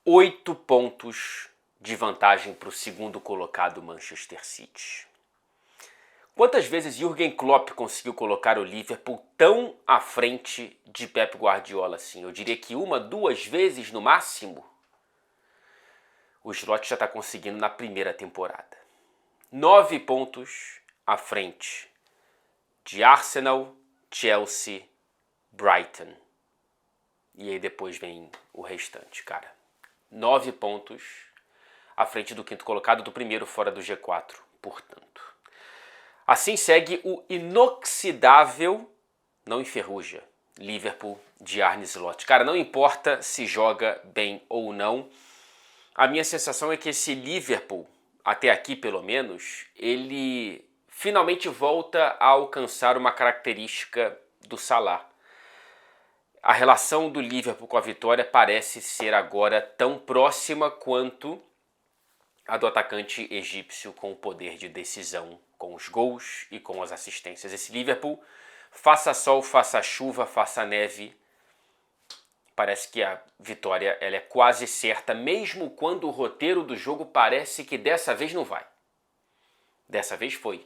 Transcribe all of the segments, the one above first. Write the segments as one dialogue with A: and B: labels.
A: 8 pontos de vantagem para o segundo colocado Manchester City. Quantas vezes Jürgen Klopp conseguiu colocar o Liverpool tão à frente de Pep Guardiola assim? Eu diria que 1, 2 vezes no máximo. O Slot já está conseguindo na primeira temporada. 9 pontos à frente de Arsenal, Chelsea, Brighton. E aí depois vem o restante, cara. 9 pontos à frente do quinto colocado, do primeiro fora do G4, portanto. Assim segue o inoxidável, não enferruja, Liverpool de Arne Slot. Cara, não importa se joga bem ou não, a minha sensação é que esse Liverpool, até aqui pelo menos, ele finalmente volta a alcançar uma característica do Salah. A relação do Liverpool com a vitória parece ser agora tão próxima quanto a do atacante egípcio com o poder de decisão, com os gols e com as assistências. Esse Liverpool, faça sol, faça chuva, faça neve, parece que a vitória ela é quase certa, mesmo quando o roteiro do jogo parece que dessa vez não vai. Dessa vez foi.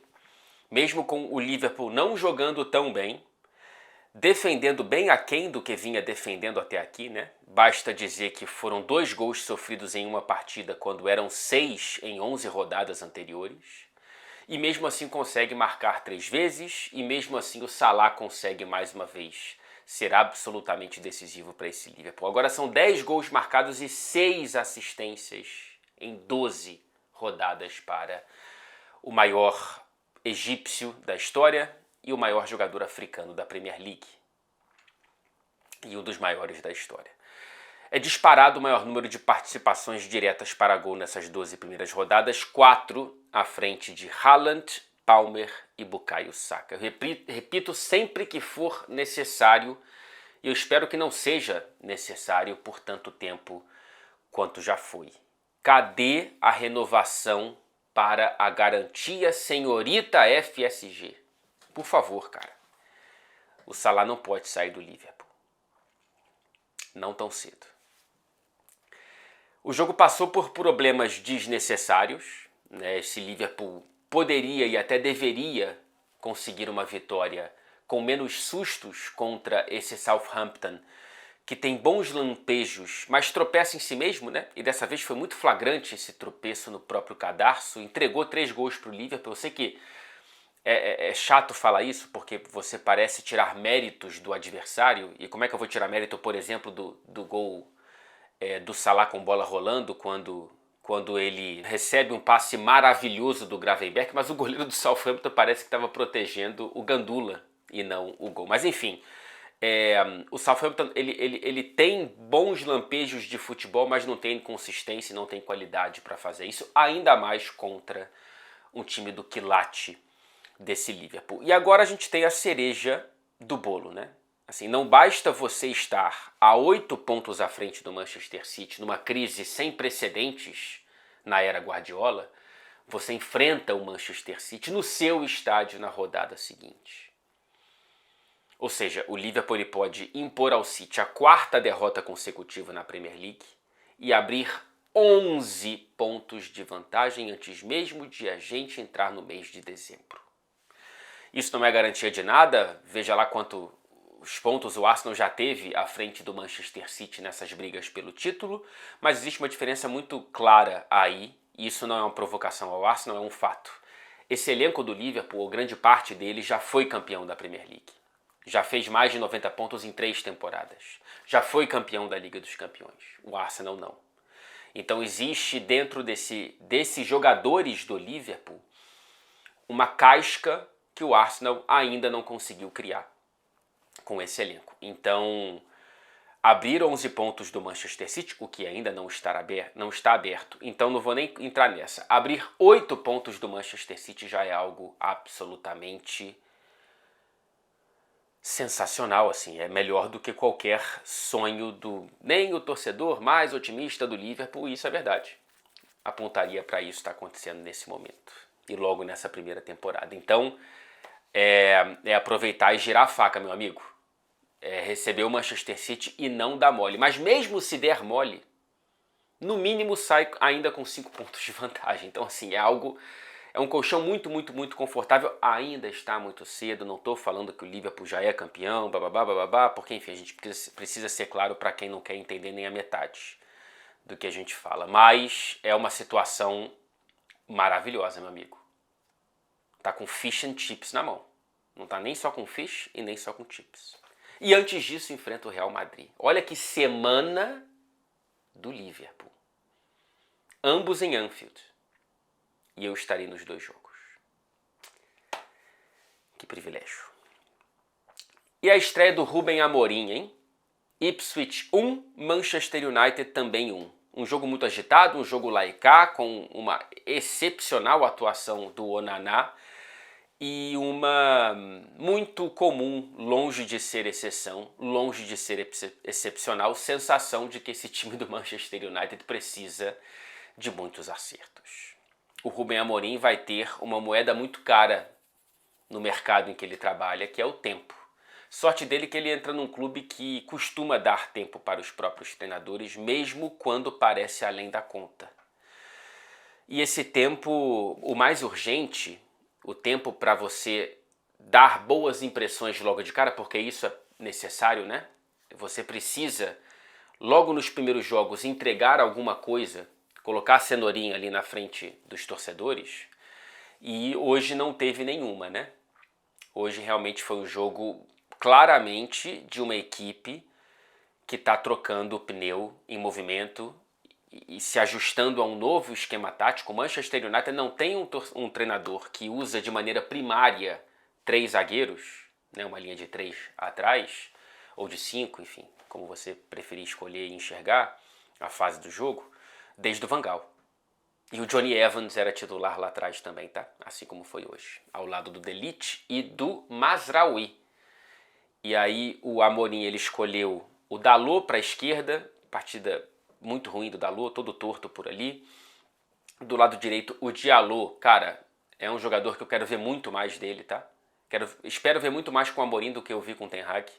A: Mesmo com o Liverpool não jogando tão bem, defendendo bem aquém do que vinha defendendo até aqui, né? Basta dizer que foram 2 gols sofridos em uma partida quando eram 6 em 11 rodadas anteriores. E mesmo assim consegue marcar 3 vezes e mesmo assim o Salah consegue mais uma vez ser absolutamente decisivo para esse Liverpool. Agora são 10 gols marcados e 6 assistências em 12 rodadas para o maior egípcio da história e o maior jogador africano da Premier League. E um dos maiores da história. É disparado o maior número de participações diretas para gol nessas 12 primeiras rodadas, 4 à frente de Haaland, Palmer e Bukayo Saka. Eu repito sempre que for necessário, e eu espero que não seja necessário por tanto tempo quanto já foi. Cadê a renovação para a garantia senhorita FSG? Por favor, cara. O Salah não pode sair do Liverpool. Não tão cedo. O jogo passou por problemas desnecessários, né? Esse Liverpool poderia e até deveria conseguir uma vitória com menos sustos contra esse Southampton, que tem bons lampejos, mas tropeça em si mesmo, né? E dessa vez foi muito flagrante esse tropeço no próprio cadarço. Entregou 3 gols para o Liverpool. Eu sei que é chato falar isso, porque você parece tirar méritos do adversário. E como é que eu vou tirar mérito, por exemplo, do gol do Salah com bola rolando, quando ele recebe um passe maravilhoso do Gravenberch, mas o goleiro do Southampton parece que estava protegendo o Gandula e não o gol. Mas enfim, o Southampton ele tem bons lampejos de futebol, mas não tem consistência, não tem qualidade para fazer isso, ainda mais contra um time do quilate desse Liverpool. E agora a gente tem a cereja do bolo, né? Assim, não basta você estar a 8 pontos à frente do Manchester City numa crise sem precedentes na era Guardiola, você enfrenta o Manchester City no seu estádio na rodada seguinte. Ou seja, o Liverpool ele pode impor ao City a 4ª derrota consecutiva na Premier League e abrir 11 pontos de vantagem antes mesmo de a gente entrar no mês de dezembro. Isso não é garantia de nada, veja lá quantos pontos o Arsenal já teve à frente do Manchester City nessas brigas pelo título, mas existe uma diferença muito clara aí, e isso não é uma provocação ao Arsenal, é um fato. Esse elenco do Liverpool, ou grande parte dele, já foi campeão da Premier League. Já fez mais de 90 pontos em 3 temporadas. Já foi campeão da Liga dos Campeões. O Arsenal não. Então existe dentro desses jogadores do Liverpool uma casca que o Arsenal ainda não conseguiu criar com esse elenco. Então, abrir 11 pontos do Manchester City, o que ainda não está aberto, então não vou nem entrar nessa. Abrir 8 pontos do Manchester City já é algo absolutamente sensacional, assim, é melhor do que qualquer sonho nem o torcedor mais otimista do Liverpool, isso é verdade. Apontaria para isso estar acontecendo nesse momento e logo nessa primeira temporada. Então, é aproveitar e girar a faca, meu amigo. Receber o Manchester City e não dar mole. Mas mesmo se der mole, no mínimo sai ainda com 5 pontos de vantagem. Então assim, é um colchão muito, muito, muito confortável. Ainda está muito cedo, não estou falando que o Liverpool já é campeão, bababá, bababá, porque enfim, a gente precisa ser claro para quem não quer entender nem a metade do que a gente fala. Mas é uma situação maravilhosa, meu amigo. Tá com fish and chips na mão. Não tá nem só com fish e nem só com chips. E antes disso enfrenta o Real Madrid. Olha que semana do Liverpool. Ambos em Anfield. E eu estarei nos 2 jogos. Que privilégio. E a estreia do Ruben Amorim, hein? Ipswich 1, Manchester United também 1. Um jogo muito agitado, um jogo lá e cá, com uma excepcional atuação do Onana e uma muito comum, longe de ser exceção, longe de ser excepcional, sensação de que esse time do Manchester United precisa de muitos acertos. O Ruben Amorim vai ter uma moeda muito cara no mercado em que ele trabalha, que é o tempo. Sorte dele que ele entra num clube que costuma dar tempo para os próprios treinadores, mesmo quando parece além da conta. E esse tempo, o mais urgente, o tempo para você dar boas impressões logo de cara, porque isso é necessário, né? Você precisa, logo nos primeiros jogos, entregar alguma coisa, colocar a cenourinha ali na frente dos torcedores, e hoje não teve nenhuma, né? Hoje realmente foi um jogo claramente de uma equipe que está trocando o pneu em movimento e se ajustando a um novo esquema tático. O Manchester United não tem um treinador que usa de maneira primária 3 zagueiros, né, uma linha de 3 atrás, ou de 5, enfim, como você preferir escolher e enxergar a fase do jogo, desde o Van Gaal. E o Johnny Evans era titular lá atrás também, tá? Assim como foi hoje, ao lado do De Ligt e do Mazraoui. E aí o Amorim ele escolheu o Dalot para a esquerda, partida muito ruim do Dalot, todo torto por ali. Do lado direito o Diallo, cara, é um jogador que eu quero ver muito mais dele, tá? Espero ver muito mais com o Amorim do que eu vi com o Ten Hag.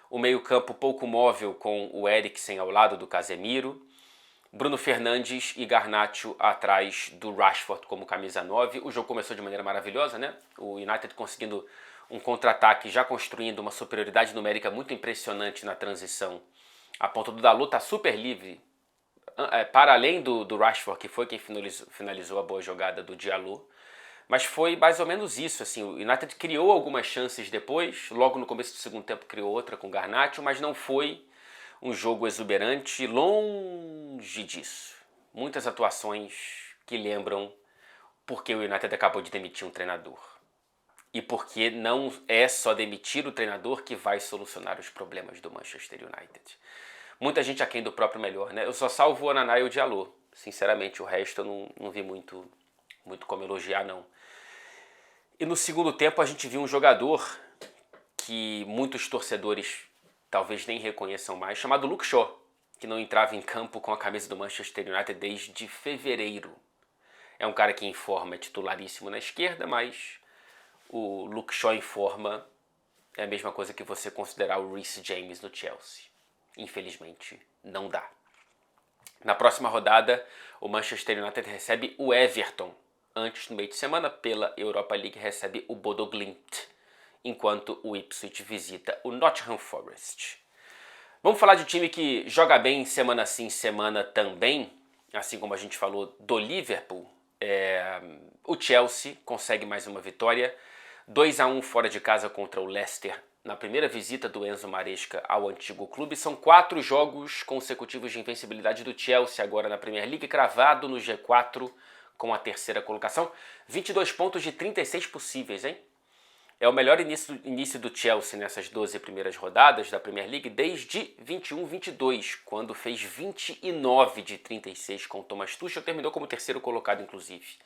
A: O meio-campo pouco móvel com o Eriksen ao lado do Casemiro. Bruno Fernandes e Garnacho atrás do Rashford como camisa 9. O jogo começou de maneira maravilhosa, né? O United conseguindo um contra-ataque, já construindo uma superioridade numérica muito impressionante na transição. A ponta do Dalot tá super livre, para além do Rashford, que foi quem finalizou a boa jogada do Diallo. Mas foi mais ou menos isso, assim, o United criou algumas chances depois, logo no começo do segundo tempo criou outra com o Garnacho, mas não foi um jogo exuberante, longe disso. Muitas atuações que lembram porque o United acabou de demitir um treinador. E porque não é só demitir o treinador que vai solucionar os problemas do Manchester United. Muita gente aquém do próprio melhor, né? Eu só salvo o Onana e o Diallo. Sinceramente, o resto eu não vi muito como elogiar, não. E no segundo tempo a gente viu um jogador que muitos torcedores talvez nem reconheçam mais, chamado Luke Shaw, que não entrava em campo com a camisa do Manchester United desde fevereiro. É um cara que em forma é titularíssimo na esquerda, mas o Luke Shaw em forma é a mesma coisa que você considerar o Reece James no Chelsea. Infelizmente, não dá. Na próxima rodada, o Manchester United recebe o Everton. Antes, no meio de semana, pela Europa League, recebe o Bodo Glimt, enquanto o Ipswich visita o Nottingham Forest. Vamos falar de um time que joga bem semana sim, semana também, assim como a gente falou do Liverpool. O Chelsea consegue mais uma vitória, 2-1 fora de casa contra o Leicester, na primeira visita do Enzo Maresca ao antigo clube. São 4 jogos consecutivos de invencibilidade do Chelsea agora na Premier League, cravado no G4 com a terceira colocação. 22 pontos de 36 possíveis, hein? É o melhor início do Chelsea nessas 12 primeiras rodadas da Premier League desde 21-22, quando fez 29 de 36 com o Thomas Tuchel. Terminou como terceiro colocado, inclusive,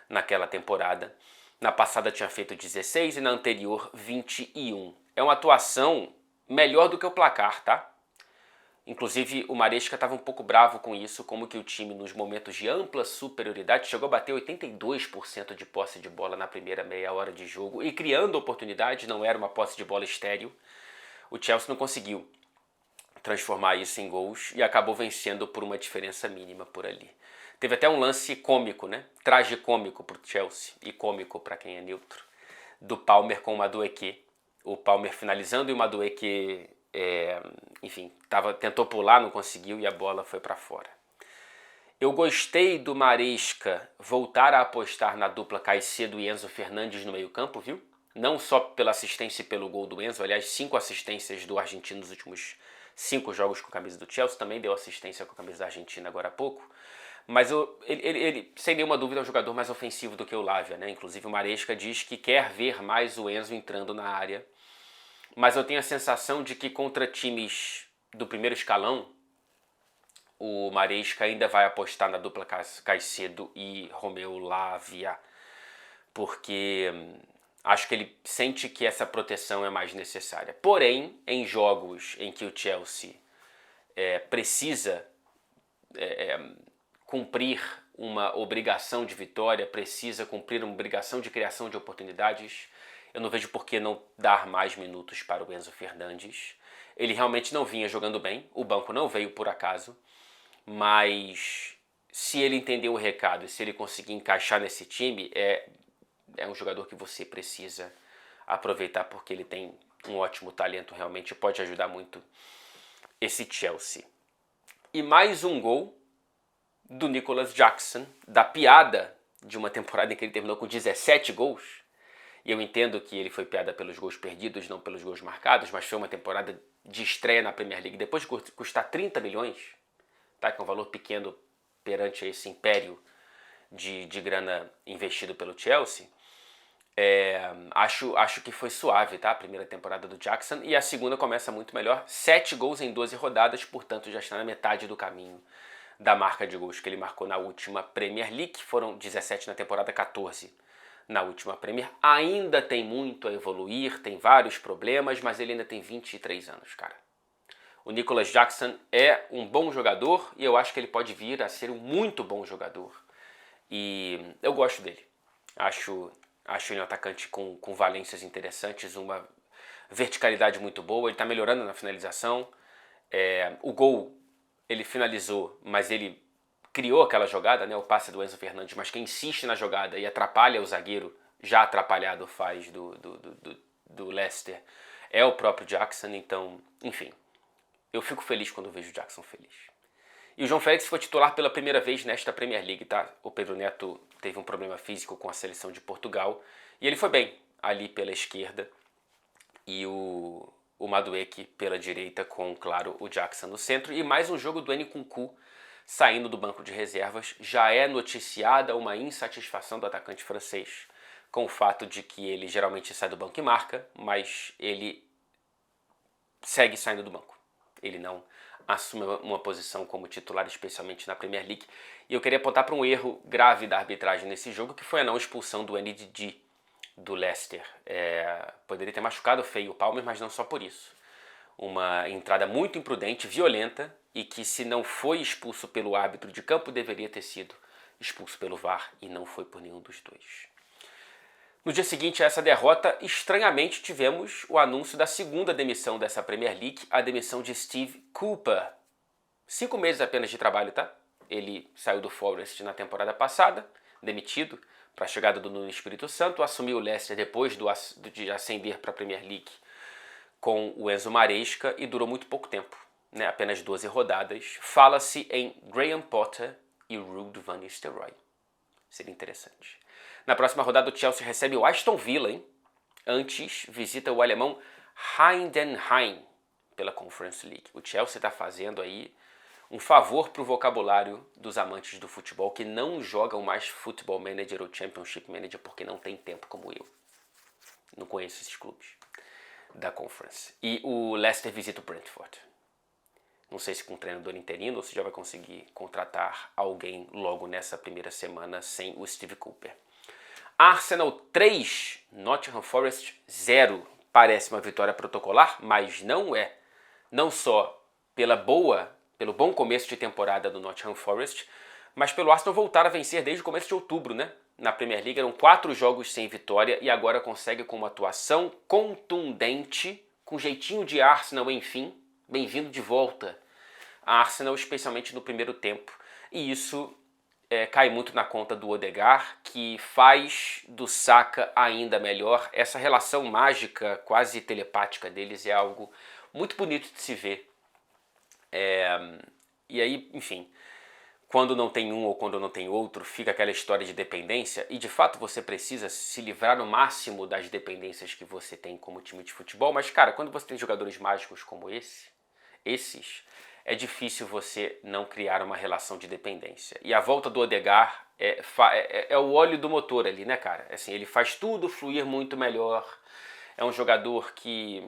A: naquela temporada. Na passada tinha feito 16 e na anterior 21. É uma atuação melhor do que o placar, tá? Inclusive o Maresca estava um pouco bravo com isso, como que o time nos momentos de ampla superioridade chegou a bater 82% de posse de bola na primeira meia hora de jogo e criando oportunidades, não era uma posse de bola estéril. O Chelsea não conseguiu transformar isso em gols e acabou vencendo por uma diferença mínima por ali. Teve até um lance cômico, né? Tragicômico para o Chelsea e cômico para quem é neutro, do Palmer com o Madueke. O Palmer finalizando e o Madueke, enfim, tentou pular, não conseguiu e a bola foi para fora. Eu gostei do Maresca voltar a apostar na dupla Caicedo e Enzo Fernandes no meio-campo, viu? Não só pela assistência e pelo gol do Enzo, aliás, 5 assistências do argentino nos últimos 5 jogos com a camisa do Chelsea, também deu assistência com a camisa da Argentina agora há pouco. Mas ele, sem nenhuma dúvida, é um jogador mais ofensivo do que o Lavia, né? Inclusive o Maresca diz que quer ver mais o Enzo entrando na área. Mas eu tenho a sensação de que contra times do primeiro escalão, o Maresca ainda vai apostar na dupla Caicedo e Romeu Lavia, porque acho que ele sente que essa proteção é mais necessária. Porém, em jogos em que o Chelsea precisa cumprir uma obrigação de vitória, precisa cumprir uma obrigação de criação de oportunidades, eu não vejo por que não dar mais minutos para o Enzo Fernandes. Ele realmente não vinha jogando bem, o banco não veio por acaso, mas se ele entender o recado e se ele conseguir encaixar nesse time, é um jogador que você precisa aproveitar porque ele tem um ótimo talento, realmente pode ajudar muito esse Chelsea. E mais um gol do Nicolas Jackson, da piada de uma temporada em que ele terminou com 17 gols. E eu entendo que ele foi piada pelos gols perdidos, não pelos gols marcados, mas foi uma temporada de estreia na Premier League. Depois de custar 30 milhões, tá? Que é um valor pequeno perante esse império de grana investido pelo Chelsea, acho que foi suave, tá? A primeira temporada do Jackson, e a segunda começa muito melhor. 7 gols em 12 rodadas, portanto já está na metade do caminho da marca de gols que ele marcou na última Premier League. Foram 17 na temporada, 14 na última Premier. Ainda tem muito a evoluir, tem vários problemas, mas ele ainda tem 23 anos, cara. O Nicolas Jackson é um bom jogador e eu acho que ele pode vir a ser um muito bom jogador. E eu gosto dele. Acho ele um atacante com valências interessantes, uma verticalidade muito boa. Ele está melhorando na finalização. O gol ele finalizou, mas ele criou aquela jogada, né, o passe do Enzo Fernandes, mas quem insiste na jogada e atrapalha o zagueiro, já atrapalhado faz do Leicester, é o próprio Jackson. Então, enfim, eu fico feliz quando vejo o Jackson feliz. E o João Félix foi titular pela primeira vez nesta Premier League, tá? O Pedro Neto teve um problema físico com a seleção de Portugal e ele foi bem ali pela esquerda e o Madueke pela direita com, claro, o Jackson no centro. E mais um jogo do Nkunku saindo do banco de reservas. Já é noticiada uma insatisfação do atacante francês com o fato de que ele geralmente sai do banco e marca, mas ele segue saindo do banco. Ele não assume uma posição como titular, especialmente na Premier League. E eu queria apontar para um erro grave da arbitragem nesse jogo, que foi a não expulsão do NDD do Leicester. Poderia ter machucado feio o Palmer, mas não só por isso. Uma entrada muito imprudente, violenta, e que se não foi expulso pelo árbitro de campo, deveria ter sido expulso pelo VAR, e não foi por nenhum dos dois. No dia seguinte a essa derrota, estranhamente tivemos o anúncio da segunda demissão dessa Premier League, a demissão de Steve Cooper. 5 meses apenas de trabalho, tá? Ele saiu do Forest na temporada passada, demitido, para a chegada do Nuno Espírito Santo, assumiu o Leicester depois de ascender para a Premier League com o Enzo Maresca e durou muito pouco tempo, né? Apenas 12 rodadas. Fala-se em Graham Potter e Ruud van Nistelrooy. Seria interessante. Na próxima rodada o Chelsea recebe o Aston Villa, hein? Antes visita o alemão Heidenheim pela Conference League. O Chelsea está fazendo aí um favor para o vocabulário dos amantes do futebol que não jogam mais Football Manager ou Championship Manager porque não tem tempo como eu. Não conheço esses clubes da Conference. E o Leicester visita o Brentford. Não sei se com treinador interino ou se já vai conseguir contratar alguém logo nessa primeira semana sem o Steve Cooper. Arsenal 3, Nottingham Forest 0. Parece uma vitória protocolar, mas não é. Não só pelo bom começo de temporada do Nottingham Forest, mas pelo Arsenal voltar a vencer desde o começo de outubro, né? Na Premier League eram 4 jogos sem vitória e agora consegue com uma atuação contundente, com jeitinho de Arsenal, enfim, bem-vindo de volta a Arsenal, especialmente no primeiro tempo. E isso cai muito na conta do Odegaard, que faz do Saka ainda melhor. Essa relação mágica, quase telepática deles é algo muito bonito de se ver. E aí, enfim, quando não tem um ou quando não tem outro, fica aquela história de dependência. E de fato você precisa se livrar no máximo das dependências que você tem como time de futebol. Mas cara, quando você tem jogadores mágicos como esses, é difícil você não criar uma relação de dependência. E a volta do Odegaard é o óleo do motor ali, né, cara? Assim, ele faz tudo fluir muito melhor. É um jogador que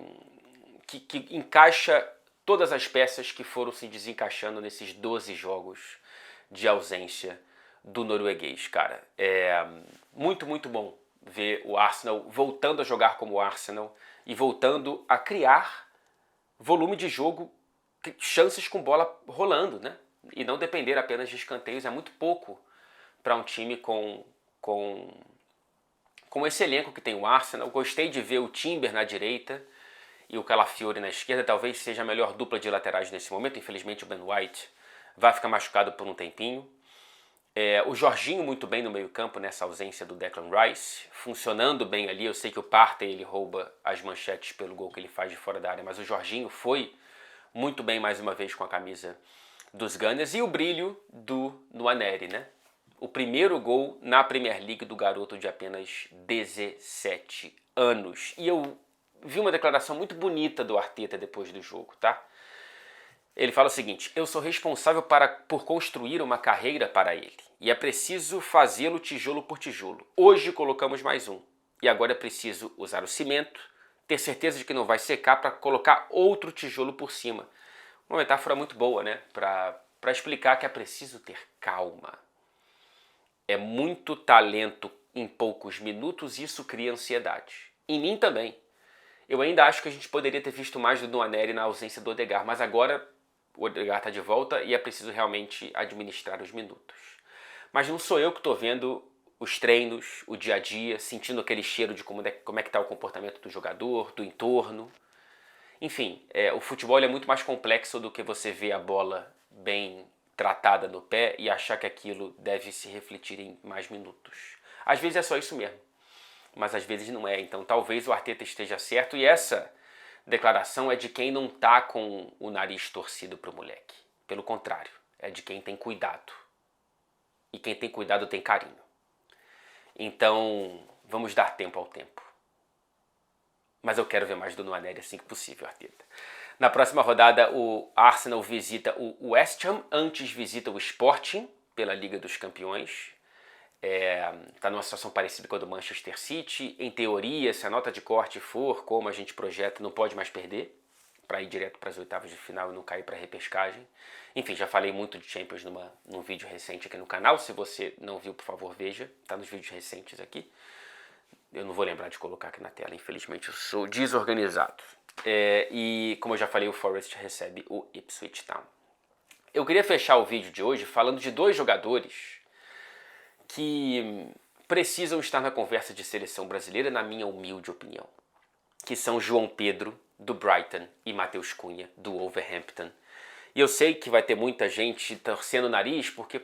A: encaixa todas as peças que foram se desencaixando nesses 12 jogos de ausência do norueguês, cara. É muito, muito bom ver o Arsenal voltando a jogar como o Arsenal e voltando a criar volume de jogo, chances com bola rolando, né? E não depender apenas de escanteios. É muito pouco para um time com esse elenco que tem o Arsenal. Gostei de ver o Timber na direita e o Calafiori na esquerda. Talvez seja a melhor dupla de laterais nesse momento. Infelizmente o Ben White vai ficar machucado por um tempinho. O Jorginho muito bem no meio campo nessa ausência do Declan Rice, funcionando bem ali. Eu sei que o Partey ele rouba as manchetes pelo gol que ele faz de fora da área, mas o Jorginho foi muito bem mais uma vez com a camisa dos Gunners. E o brilho do Nwaneri, né? O primeiro gol na Premier League do garoto de apenas 17 anos. E eu vi uma declaração muito bonita do Arteta depois do jogo, tá? Ele fala o seguinte: eu sou responsável por construir uma carreira para ele. E é preciso fazê-lo tijolo por tijolo. Hoje colocamos mais um. E agora é preciso usar o cimento, ter certeza de que não vai secar para colocar outro tijolo por cima. Uma metáfora muito boa, né? Para explicar que é preciso ter calma. É muito talento em poucos minutos e isso cria ansiedade. Em mim também. Eu ainda acho que a gente poderia ter visto mais do Nwaneri na ausência do Odegaard, mas agora o Odegaard está de volta e é preciso realmente administrar os minutos. Mas não sou eu que estou vendo os treinos, o dia a dia, sentindo aquele cheiro de como é que está o comportamento do jogador, do entorno. Enfim, o futebol é muito mais complexo do que você ver a bola bem tratada no pé e achar que aquilo deve se refletir em mais minutos. Às vezes é só isso mesmo, mas às vezes não é. Então talvez o Arteta esteja certo e essa declaração é de quem não tá com o nariz torcido pro moleque. Pelo contrário, é de quem tem cuidado. E quem tem cuidado tem carinho. Então, vamos dar tempo ao tempo. Mas eu quero ver mais do Nwaneri assim que possível, Arteta. Na próxima rodada, o Arsenal visita o West Ham, antes visita o Sporting pela Liga dos Campeões. Está numa situação parecida com a do Manchester City. Em teoria, se a nota de corte for como a gente projeta, não pode mais perder para ir direto para as oitavas de final e não cair para a repescagem. Enfim, já falei muito de Champions num vídeo recente aqui no canal. Se você não viu, por favor, veja. Está nos vídeos recentes aqui. Eu não vou lembrar de colocar aqui na tela, infelizmente eu sou desorganizado. E como eu já falei, o Forest recebe o Ipswich Town. Eu queria fechar o vídeo de hoje falando de dois jogadores que precisam estar na conversa de seleção brasileira, na minha humilde opinião, que são João Pedro, do Brighton, e Matheus Cunha, do Wolverhampton. E eu sei que vai ter muita gente torcendo o nariz, porque,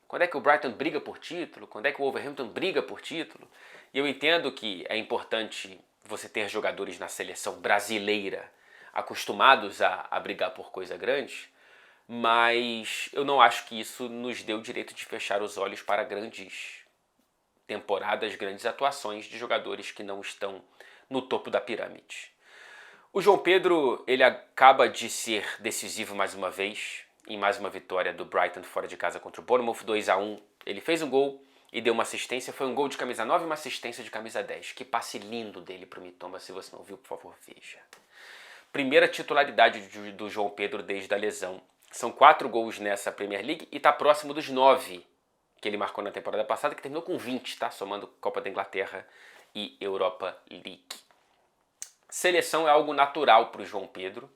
A: quando é que o Brighton briga por título? Quando é que o Wolverhampton briga por título? E eu entendo que é importante você ter jogadores na seleção brasileira acostumados a brigar por coisa grande, mas eu não acho que isso nos dê o direito de fechar os olhos para grandes temporadas, grandes atuações de jogadores que não estão no topo da pirâmide. O João Pedro, ele acaba de ser decisivo mais uma vez, em mais uma vitória do Brighton fora de casa contra o Bournemouth, 2-1. Ele fez um gol e deu uma assistência, foi um gol de camisa 9 e uma assistência de camisa 10. Que passe lindo dele pro Mitoma, se você não viu, por favor, veja. Primeira titularidade do João Pedro desde a lesão. São 4 gols nessa Premier League e está próximo dos 9 que ele marcou na temporada passada, que terminou com 20, tá? Somando Copa da Inglaterra e Europa League. Seleção é algo natural para o João Pedro.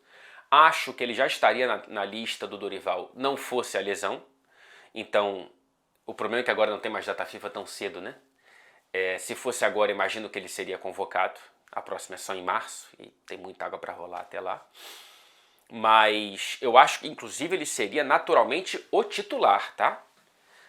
A: Acho que ele já estaria na lista do Dorival, não fosse a lesão. Então, o problema é que agora não tem mais data FIFA tão cedo, né? Se fosse agora, imagino que ele seria convocado. A próxima é só em março e tem muita água para rolar até lá. mas eu acho que inclusive ele seria naturalmente o titular, tá?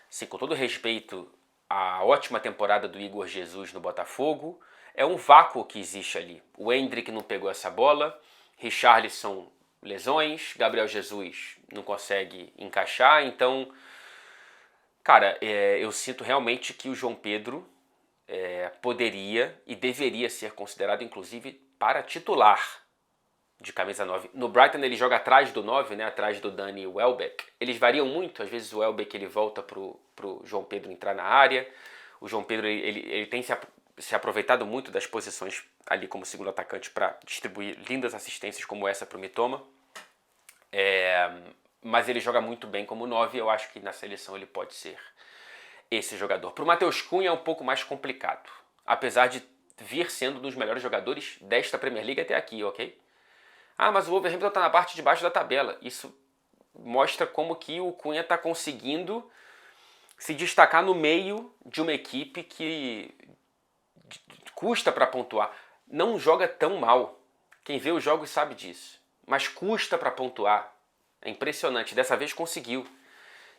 A: Assim, com todo respeito à ótima temporada do Igor Jesus no Botafogo, é um vácuo que existe ali. O Endrick não pegou essa bola, Richarlison lesões, Gabriel Jesus não consegue encaixar, então, cara, eu sinto realmente que o João Pedro poderia e deveria ser considerado, inclusive, para titular de camisa 9. No Brighton ele joga atrás do 9, né, atrás do Dani Welbeck. Eles variam muito, às vezes o Welbeck ele volta pro João Pedro entrar na área. O João Pedro ele tem se aproveitado muito das posições ali como segundo atacante para distribuir lindas assistências como essa para o Mitoma. Mas ele joga muito bem como 9 e eu acho que na seleção ele pode ser esse jogador. Para o Matheus Cunha é um pouco mais complicado, apesar de vir sendo um dos melhores jogadores desta Premier League até aqui, ok? Ah, mas o Wolverhampton está na parte de baixo da tabela. Isso mostra como que o Cunha está conseguindo se destacar no meio de uma equipe que custa para pontuar. Não joga tão mal. Quem vê os jogos sabe disso. Mas custa para pontuar. É impressionante. Dessa vez conseguiu.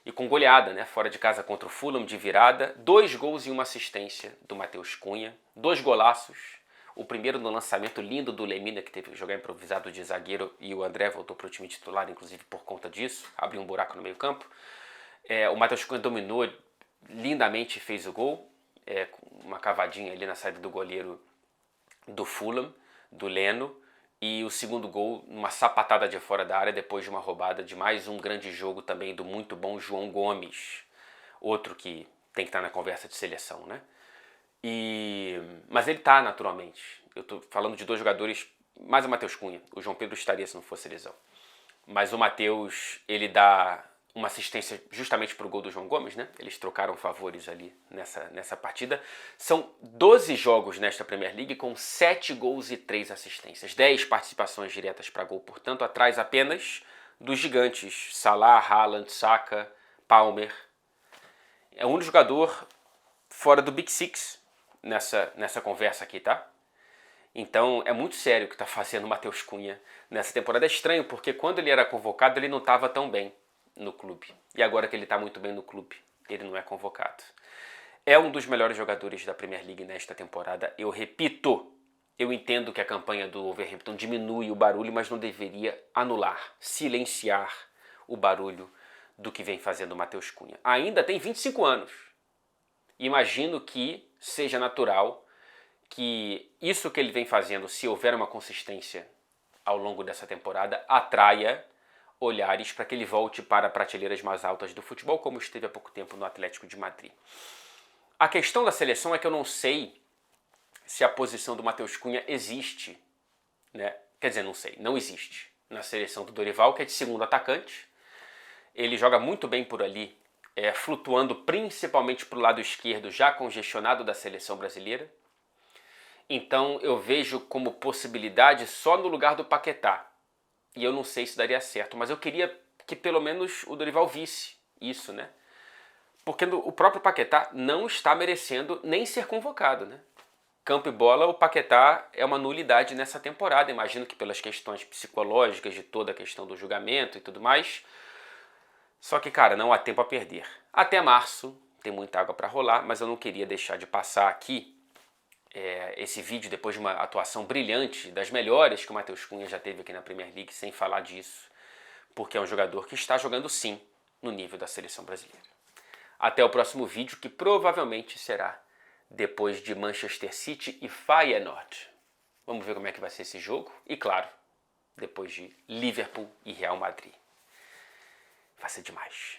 A: E com goleada, né? Fora de casa contra o Fulham de virada. 2 gols e 1 assistência do Matheus Cunha. 2 golaços. O primeiro no lançamento lindo do Lemina, que teve que jogar improvisado de zagueiro, e o André voltou para o time titular, inclusive por conta disso, abriu um buraco no meio campo. O Matheus Cunha dominou lindamente e fez o gol, com uma cavadinha ali na saída do goleiro do Fulham, do Leno, e o segundo gol numa sapatada de fora da área depois de uma roubada de mais um grande jogo também do muito bom João Gomes, outro que tem que estar na conversa de seleção, né? Mas ele tá naturalmente. Eu tô falando de 2 jogadores, mais o Matheus Cunha. O João Pedro estaria se não fosse lesão. Mas o Matheus, ele dá uma assistência justamente pro gol do João Gomes, né? Eles trocaram favores ali nessa partida. São 12 jogos nesta Premier League com 7 gols e 3 assistências. 10 participações diretas para gol, portanto, atrás apenas dos gigantes Salah, Haaland, Saka, Palmer. É o único jogador fora do Big Six nessa conversa aqui, tá? Então é muito sério o que está fazendo o Matheus Cunha nessa temporada. É estranho, porque quando ele era convocado ele não estava tão bem no clube. E agora que ele está muito bem no clube, ele não é convocado. É um dos melhores jogadores da Premier League nesta temporada. Eu repito, eu entendo que a campanha do Wolverhampton diminui o barulho, mas não deveria anular, silenciar o barulho do que vem fazendo o Matheus Cunha. Ainda tem 25 anos. Imagino que seja natural que isso que ele vem fazendo, se houver uma consistência ao longo dessa temporada, atraia olhares para que ele volte para prateleiras mais altas do futebol, como esteve há pouco tempo no Atlético de Madrid. A questão da seleção é que eu não sei se a posição do Matheus Cunha existe, né? Quer dizer, não sei, não existe na seleção do Dorival, que é de segundo atacante. Ele joga muito bem por ali, flutuando principalmente para o lado esquerdo, já congestionado da seleção brasileira. Então eu vejo como possibilidade só no lugar do Paquetá. E eu não sei se daria certo, mas eu queria que pelo menos o Dorival visse isso, né? Porque o próprio Paquetá não está merecendo nem ser convocado, né? Campo e bola, o Paquetá é uma nulidade nessa temporada. Imagino que pelas questões psicológicas de toda a questão do julgamento e tudo mais. Só que, cara, não há tempo a perder. Até março tem muita água para rolar, mas eu não queria deixar de passar aqui esse vídeo depois de uma atuação brilhante, das melhores que o Matheus Cunha já teve aqui na Premier League, sem falar disso, porque é um jogador que está jogando sim no nível da seleção brasileira. Até o próximo vídeo, que provavelmente será depois de Manchester City e Feyenoord. Vamos ver como é que vai ser esse jogo. E claro, depois de Liverpool e Real Madrid. Vai ser demais.